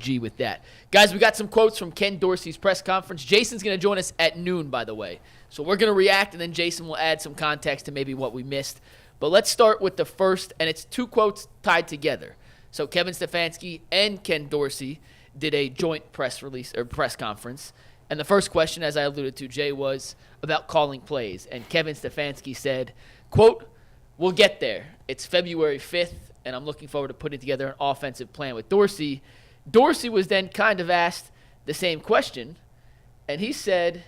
G with that. Guys, we got some quotes from Ken Dorsey's press conference. Jason's going to join us at noon, by the way. So we're going to react, and then Jason will add some context to maybe what we missed. But let's start with the first, and it's two quotes tied together. So Kevin Stefanski and Ken Dorsey did a joint press conference. And the first question, as I alluded to, Jay, was about calling plays. And Kevin Stefanski said, quote, "We'll get there. It's February 5th, and I'm looking forward to putting together an offensive plan with Dorsey." Dorsey was then kind of asked the same question, and he said,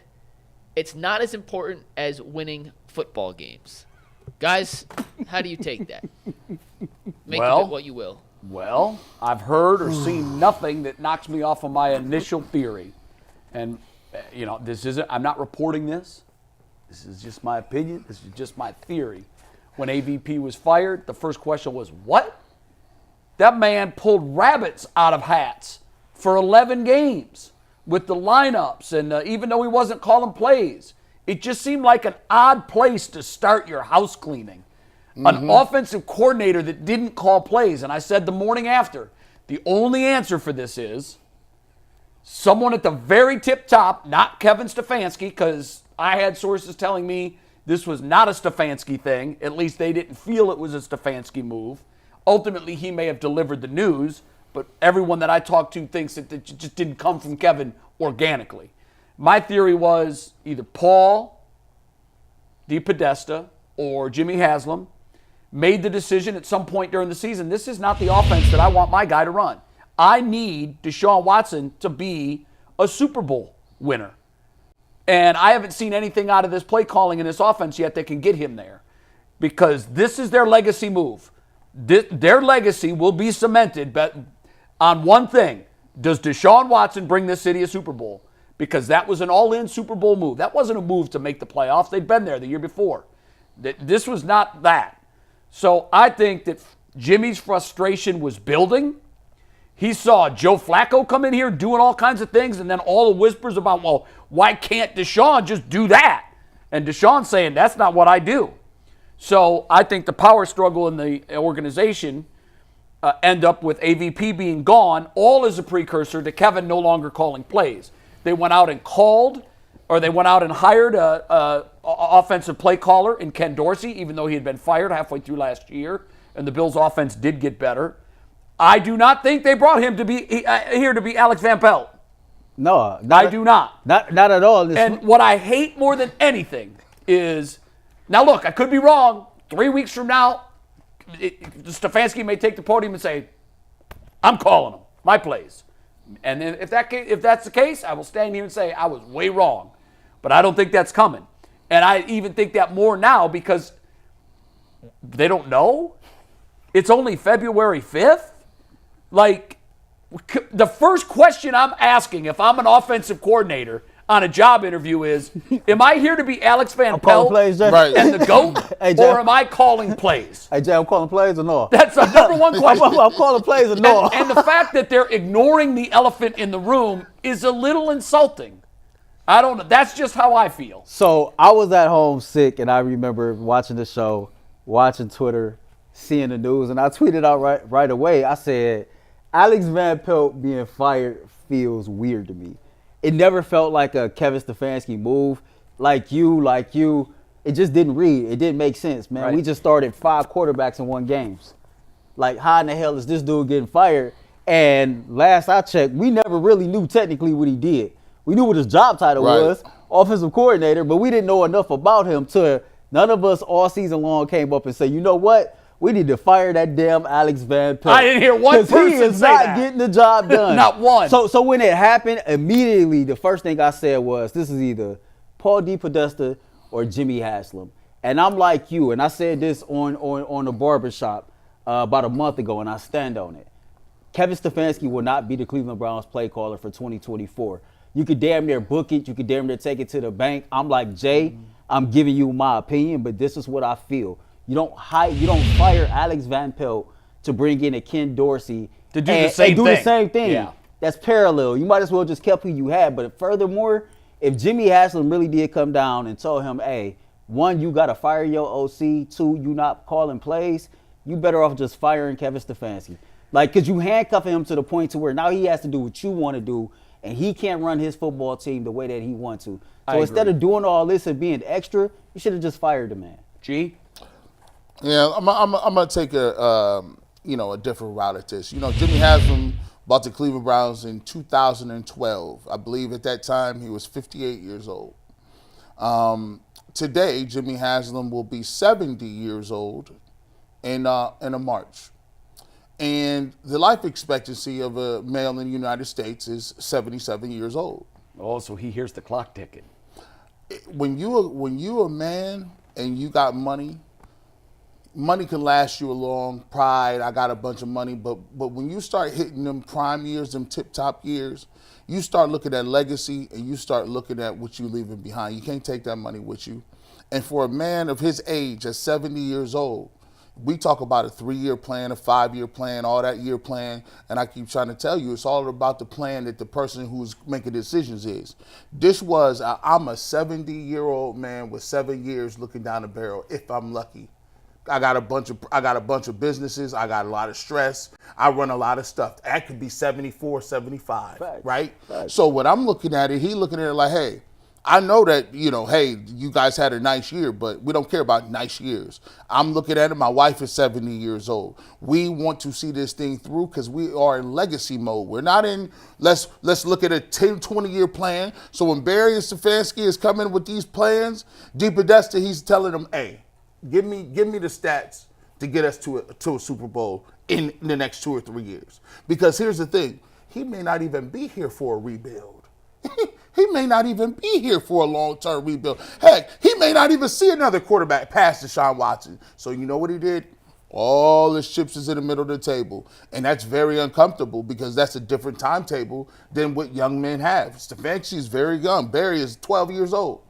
"It's not as important as winning football games." Guys, how do you take that? Make of it what you will. Well, I've heard or seen nothing that knocks me off of my initial theory. And, I'm not reporting this. This is just my opinion. This is just my theory. When AVP was fired, the first question was, what? That man pulled rabbits out of hats for 11 games with the lineups. And even though he wasn't calling plays, it just seemed like an odd place to start your house cleaning. An offensive coordinator that didn't call plays. And I said the morning after, the only answer for this is someone at the very tip top, not Kevin Stefanski, because I had sources telling me this was not a Stefanski thing. At least they didn't feel it was a Stefanski move. Ultimately, he may have delivered the news, but everyone that I talked to thinks that it just didn't come from Kevin organically. My theory was either Paul DePodesta or Jimmy Haslam made the decision at some point during the season, this is not the offense that I want my guy to run. I need Deshaun Watson to be a Super Bowl winner. And I haven't seen anything out of this play calling in this offense yet that can get him there, because this is their legacy move. Their legacy will be cemented on one thing. Does Deshaun Watson bring this city a Super Bowl? Because that was an all-in Super Bowl move. That wasn't a move to make the playoffs. They'd been there the year before. This was not that. So I think that Jimmy's frustration was building. He saw Joe Flacco come in here doing all kinds of things, and then all the whispers about, well, why can't Deshaun just do that? And Deshaun saying, that's not what I do. So I think the power struggle in the organization end up with AVP being gone, all as a precursor to Kevin no longer calling plays. They went out and hired a offensive play caller in Ken Dorsey, even though he had been fired halfway through last year, and the Bills' offense did get better. I do not think they brought him to be here to be Alex Van Pelt. No, I do not. Not at all. And what I hate more than anything is, now look, I could be wrong. 3 weeks from now, Stefanski may take the podium and say, I'm calling them, my plays. And then if that's the case, I will stand here and say I was way wrong. But I don't think that's coming. And I even think that more now because they don't know. It's only February 5th. Like, the first question I'm asking if I'm an offensive coordinator on a job interview is, am I here to be Alex Van Pelt plays, Jay. Right. and the GOAT, Hey, Jay. or am I calling plays? Hey, Jay, I'm calling plays or no? That's a number one question. I'm calling plays or no? And the fact that they're ignoring the elephant in the room is a little insulting. I don't know. That's just how I feel. So I was at home sick, and I remember watching the show, watching Twitter, seeing the news, and I tweeted out right away. I said, Alex Van Pelt being fired feels weird to me. It never felt like a Kevin Stefanski move. Like you, it just didn't read. It didn't make sense, man. Right. We just started 5 quarterbacks in 1 game. Like, how in the hell is this dude getting fired? And last I checked, we never really knew technically what he did. We knew what his job title was, offensive coordinator, but we didn't know enough about him to none of us all season long came up and said, you know what? We need to fire that damn Alex Van Pelt. I didn't hear one person he is say not that. getting the job done. Not one. So when it happened, immediately the first thing I said was, this is either Paul DePodesta or Jimmy Haslam. And I'm like you, and I said this on the barbershop about a month ago, and I stand on it. Kevin Stefanski will not be the Cleveland Browns play caller for 2024. You could damn near book it. You could damn near take it to the bank. I'm like, Jay, I'm giving you my opinion, but this is what I feel. You don't fire Alex Van Pelt to bring in a Ken Dorsey to do the same thing. Yeah. That's parallel. You might as well just kept who you had. But furthermore, if Jimmy Haslam really did come down and told him, hey, 1, you got to fire your OC. 2, you not calling plays, you better off just firing Kevin Stefanski. Like, because you handcuffing him to the point to where now he has to do what you want to do, and he can't run his football team the way that he wants to. So instead of doing all this and being extra, you should have just fired the man. G? Yeah, I'm gonna take a different route at this. Jimmy Haslam bought the Cleveland Browns in 2012. I believe at that time he was 58 years old. Today, Jimmy Haslam will be 70 years old in a March. And the life expectancy of a male in the United States is 77 years old. Oh, so he hears the clock ticking. When you a man and you got money can last you a long pride. I got a bunch of money, but when you start hitting them prime years, them tip-top years, you start looking at legacy and you start looking at what you're leaving behind. You can't take that money with you. And for a man of his age at 70 years old, we talk about a 3-year plan, a 5-year plan, all that year plan, and I keep trying to tell you, it's all about the plan that the person who's making decisions is. This was, I'm a 70-year-old man with 7 years looking down the barrel, if I'm lucky. I got a bunch of businesses. I got a lot of stress. I run a lot of stuff. That could be 74, 75, Facts. right? Facts. So when I'm looking at it, he looking at it like, hey, I know that, hey, you guys had a nice year, but we don't care about nice years. I'm looking at it. My wife is 70 years old. We want to see this thing through because we are in legacy mode. We're not in, let's look at a 10, 20-year plan. So when Barry and Stefanski is coming with these plans, DePodesta, he's telling them, hey, give me the stats to get us to a Super Bowl in the next 2 or 3 years. Because here's the thing, he may not even be here for a rebuild. He may not even be here for a long-term rebuild. Heck, he may not even see another quarterback past Deshaun Watson. So you know what he did? All his chips is in the middle of the table. And that's very uncomfortable because that's a different timetable than what young men have. Stefanski is very young. Barry is 12 years old.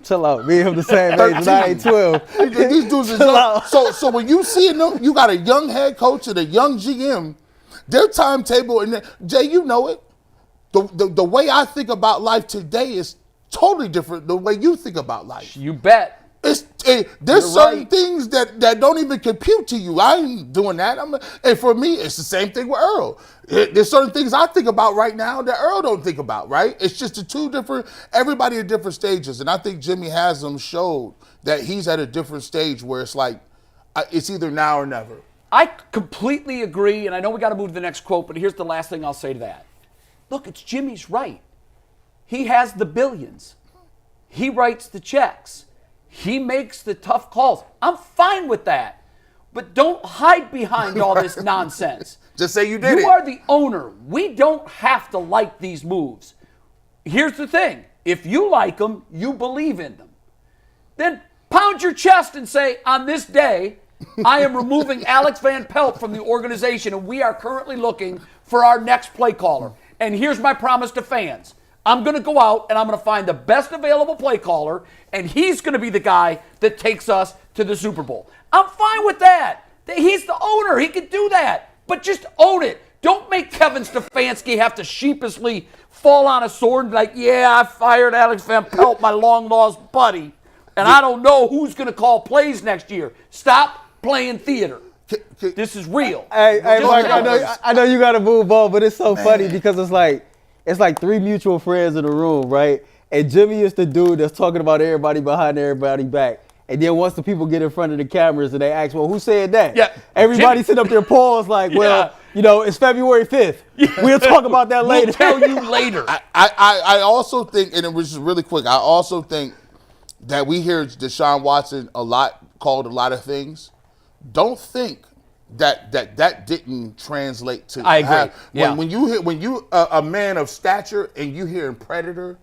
Chill out. Me and him the same age, and I ain't 12. These dudes is young. So when you see them, you got a young head coach and a young GM, their timetable, and Jay, you know it. The way I think about life today is totally different the way you think about life. You bet. There's certain things that don't even compute to you. I ain't doing that. And for me, it's the same thing with Earl. There's certain things I think about right now that Earl don't think about, right? It's just everybody at different stages. And I think Jimmy Haslam showed that he's at a different stage where it's like, it's either now or never. I completely agree, and I know we got to move to the next quote, but here's the last thing I'll say to that. Look, it's Jimmy's right. He has the billions. He writes the checks. He makes the tough calls. I'm fine with that. But don't hide behind all this nonsense. Just say you did it. You are the owner. We don't have to like these moves. Here's the thing. If you like them, you believe in them. Then pound your chest and say, on this day, I am removing Alex Van Pelt from the organization, and we are currently looking for our next play caller. And here's my promise to fans. I'm going to go out and I'm going to find the best available play caller, and he's going to be the guy that takes us to the Super Bowl. I'm fine with that. He's the owner. He can do that. But just own it. Don't make Kevin Stefanski have to sheepishly fall on a sword and be like, yeah, I fired Alex Van Pelt, my long-lost buddy, and I don't know who's going to call plays next year. Stop playing theater. This is real. Hey, Mike, I know you got to move on, but it's so funny because it's like 3 mutual friends in the room, right? And Jimmy is the dude that's talking about everybody behind everybody back. And then once the people get in front of the cameras and they ask, well, who said that? Yeah. Everybody sit up there pause like, well, it's February 5th. Yeah. We'll talk about that later. We'll tell you later. I also think, and it was just really quick, I also think that we hear Deshaun Watson called a lot of things. Don't think that didn't translate to. I agree. When you a man of stature and you hearing predator,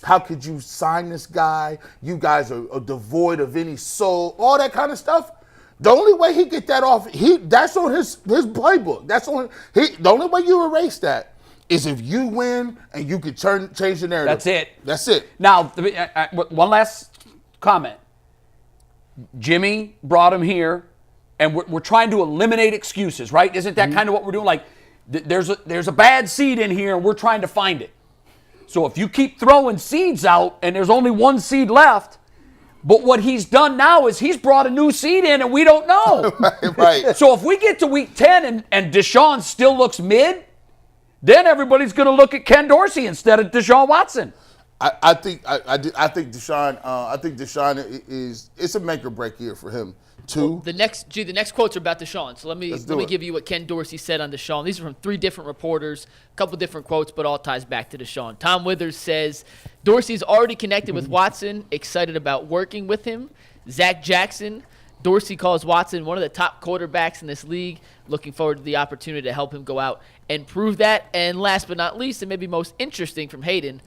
how could you sign this guy? You guys are devoid of any soul, all that kind of stuff. The only way he get that off, that's on his playbook. The only way you erase that is if you win and you can change the narrative. That's it. Now, one last comment. Jimmy brought him here. And we're trying to eliminate excuses, right? Isn't that kind of what we're doing? Like, there's a bad seed in here, and we're trying to find it. So if you keep throwing seeds out, and there's only one seed left, But what he's done now is he's brought a new seed in, and we don't know. Right. So if we get to week 10 and Deshaun still looks mid, then everybody's going to look at Ken Dorsey instead of Deshaun Watson. I think Deshaun. I think Deshaun is. It's a make or break year for him too. The next quotes are about Deshaun. So let me give you what Ken Dorsey said on Deshaun. These are from 3 different reporters, a couple different quotes, but all ties back to Deshaun. Tom Withers says Dorsey's already connected with Watson, excited about working with him. Zach Jackson, Dorsey calls Watson one of the top quarterbacks in this league. Looking forward to the opportunity to help him go out and prove that. And last but not least, and maybe most interesting from Hayden,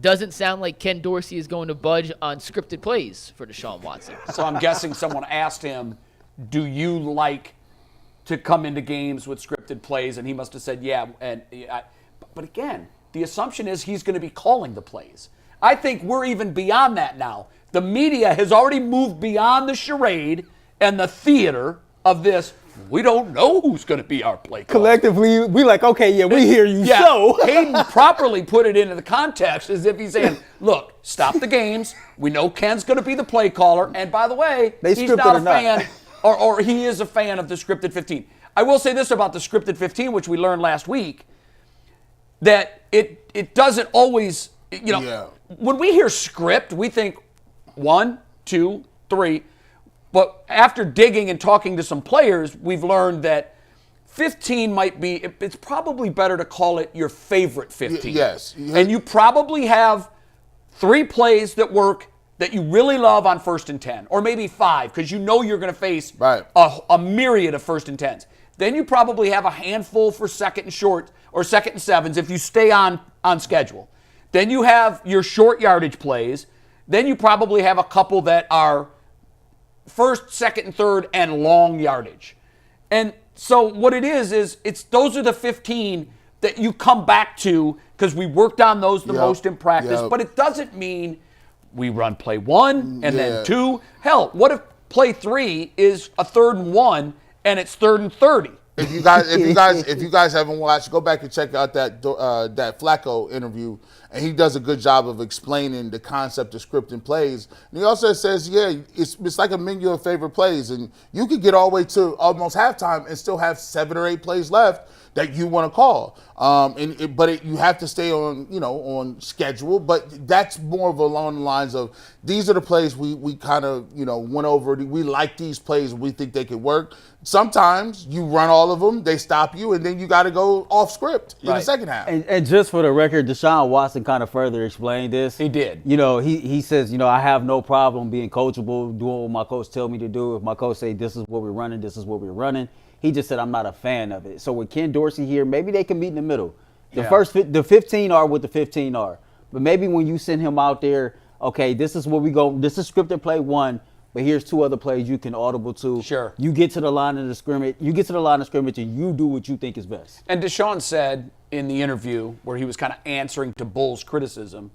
doesn't sound like Ken Dorsey is going to budge on scripted plays for Deshaun Watson. So I'm guessing someone asked him, do you like to come into games with scripted plays? And he must have said, yeah. But again, the assumption is he's going to be calling the plays. I think we're even beyond that now. The media has already moved beyond the charade and the theater of this. We don't know who's going to be our play caller. Collectively, we like, okay, yeah, we hear you. Yeah, So Hayden properly put it into the context as if he's saying, look, stop the games. We know Ken's going to be the play caller. And by the way, he's not a fan, or he is a fan of the scripted 15. I will say this about the scripted 15, which we learned last week, that it doesn't always, when we hear script, we think 1, 2, 3. But after digging and talking to some players, we've learned that 15 might be, it's probably better to call it your favorite 15. Yes. And you probably have 3 plays that work that you really love on 1st and 10, or maybe 5, because you know you're going to face a myriad of 1st and 10s. Then you probably have a handful for 2nd and short, or 2nd and 7s if you stay on schedule. Then you have your short yardage plays. Then you probably have a couple that are 1st, 2nd, and 3rd, and long yardage. And so what it is it's those are the 15 that you come back to because we worked on those the most in practice. But it doesn't mean we run play 1 and then 2. Hell, what if play 3 is a 3rd and 1 and it's 3rd and 30? If you guys haven't watched, go back and check out that Flacco interview, and he does a good job of explaining the concept of scripting plays. And he also says, it's like a menu of favorite plays, and you could get all the way to almost halftime and still have 7 or 8 plays left that you want to call. But you have to stay on schedule. But that's more of along the lines of these are the plays we kind of went over. We like these plays. We think they could work. Sometimes you run all of them, they stop you, and then you got to go off script in the second half. And just for the record, Deshaun Watson kind of further explained this. He did. He says, I have no problem being coachable, doing what my coach tell me to do. If my coach say this is what we're running, this is what we're running. He just said I'm not a fan of it. So with Ken Dorsey here, maybe they can meet in the middle. The 15 are what the 15 are. But maybe when you send him out there, okay, this is where we go. This is scripted play 1. But here's 2 other plays you can audible to. Sure. You get to the line of the scrimmage. And you do what you think is best. And Deshaun said in the interview where he was kind of answering to Bull's criticism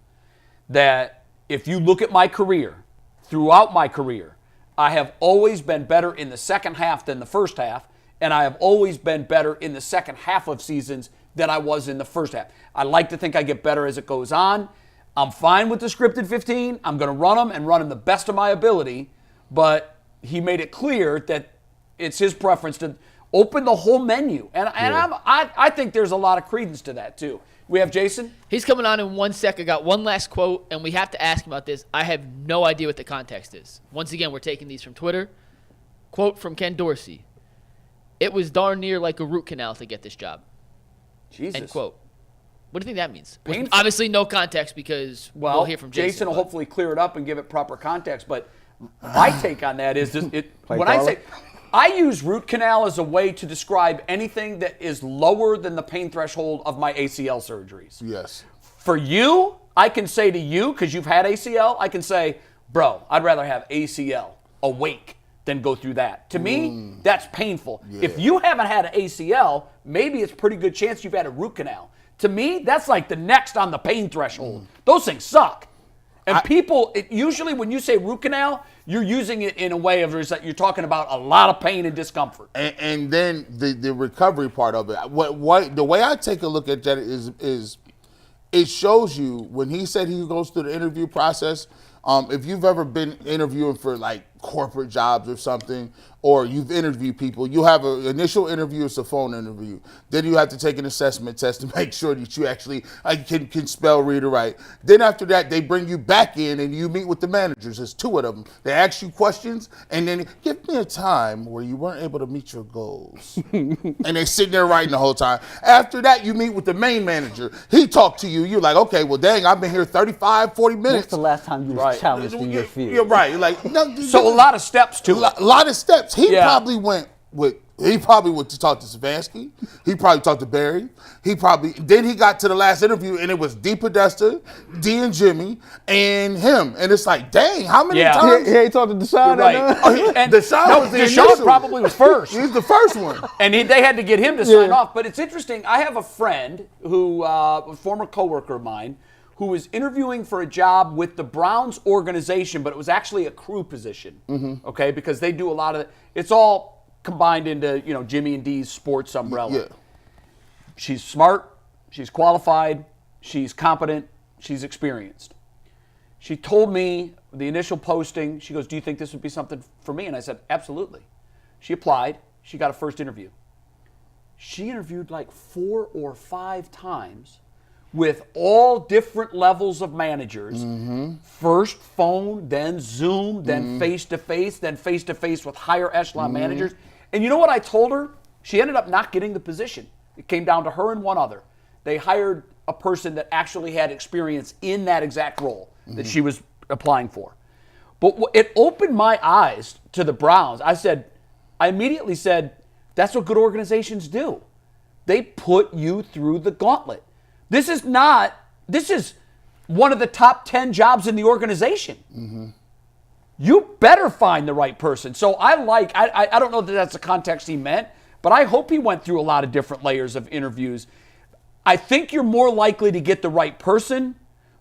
that if you look at my career, throughout my career, I have always been better in the second half than the first half, and I have always been better in the second half of seasons than I was in the first half. I like to think I get better as it goes on. I'm fine with the scripted 15. I'm going to run them the best of my ability. But he made it clear that it's his preference to open the whole menu. And I think there's a lot of credence to that, too. We have Jason? He's coming on in 1 sec. I got one last quote, and we have to ask him about this. I have no idea what the context is. Once again, we're taking these from Twitter. Quote from Ken Dorsey. It was darn near like a root canal to get this job. Jesus. End quote. What do you think that means? Painful. Obviously, no context because we'll hear from Jason. Jason will hopefully clear it up and give it proper context, but my take on that is I use root canal as a way to describe anything that is lower than the pain threshold of my ACL surgeries. Yes. For you, I can say to you, because you've had ACL, I can say, bro, I'd rather have ACL awake than go through that. To me, that's painful. Yeah. If you haven't had an ACL, maybe it's a pretty good chance you've had a root canal. To me, that's like the next on the pain threshold. Those things suck. And usually when you say root canal, you're using it in a way of you're talking about a lot of pain and discomfort. And then the recovery part of it. The way I take a look at that is it shows you when he said he goes through the interview process, If you've ever been interviewing for like corporate jobs or something, or you've interviewed people, you have an initial interview, it's a phone interview. Then you have to take an assessment test to make sure that you actually can spell, read, or write. Then after that, they bring you back in and you meet with the managers. There's 2 of them. They ask you questions and then give me a time where you weren't able to meet your goals. And they sit there writing the whole time. After that, you meet with the main manager. He talked to you. You're like, okay, well, dang, I've been here 35, 40 minutes. When's the last time you was challenged in your field? You're right. Like, no, So a lot of steps to it. a lot of steps. He Yeah. probably went to talk to Stefanski. He probably talked to Barry. Then he got to the last interview and it was D Podesta, D and Jimmy, and him. And it's like, dang, how many Yeah. times? He ain't talking to Deshaun. Right. And Deshaun was the Deshaun initial. probably was first. He was the first one. And they had to get him to sign off. But it's interesting. I have a friend who, a former coworker of mine, who was interviewing for a job with the Browns organization, but it was actually a crew position. Okay, because they do a lot of it's all combined into Jimmy and D's sports umbrella. Yeah. She's smart. She's qualified. She's competent. She's experienced. She told me the initial posting. She goes, "Do you think this would be something for me?" And I said, "Absolutely." She applied. She got a first interview. She interviewed like 4 or 5 times with all different levels of managers. First phone, then Zoom, then face-to-face, then face-to-face with higher echelon managers. And you know what I told her? She ended up not getting the position. It came down to her and one other. They hired a person that actually had experience in that exact role that she was applying for. But it opened my eyes to the Browns. I immediately said, that's what good organizations do. They put you through the gauntlet. This is one of the top 10 jobs in the organization. You better find the right person. So I don't know that that's the context he meant, but I hope he went through a lot of different layers of interviews. I think you're more likely to get the right person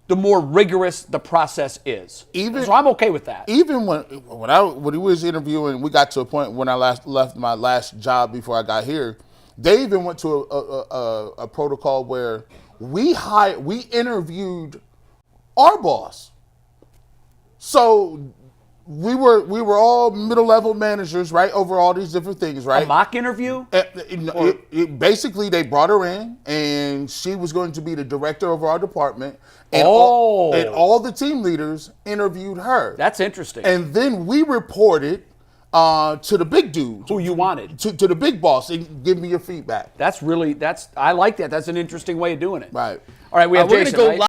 the more rigorous the process is. So I'm okay with that. Even when he was interviewing, we got to a point when I left my last job before I got here, they even went to a protocol where we interviewed our boss. So we were all middle-level managers, right, over all these different things, right? A mock interview? Basically, they brought her in, and she was going to be the director of our department, and all the team leaders interviewed her. That's interesting. And then we reported to the big dude. Who you wanted. To the big boss, and give me your feedback. I like that. That's an interesting way of doing it. Right. All right, we have We're Jason, going to go right?